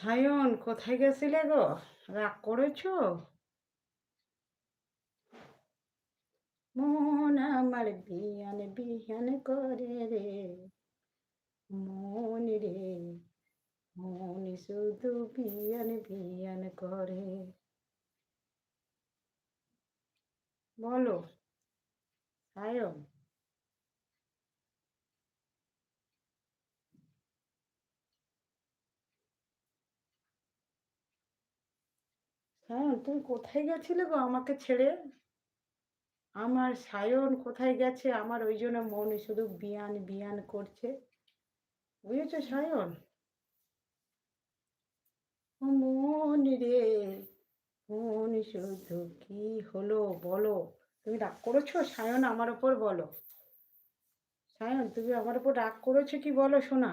সায়ন, কোথায় গেছিলে গো? রাগ করেছো? মন আমার বিহান বিহান করে রে, মন রে, মন শুধু বিহান বিহান করে। বলো সায়ন। সায়ন, তুমি কোথায় গেছিলে গো আমাকে ছেড়ে? আমার সায়ন কোথায় গেছে? আমার ওই জন্য মন শুধু বিয়ান বিয়ান করছে। বুঝেছো সায়ন? ও মন রে, মন শুধু কি হলো বলো? তুমি রাগ করেছো সায়ন আমার ওপর? বলো সায়ন, তুমি আমার উপর রাগ করেছো কি? বলো শোনা।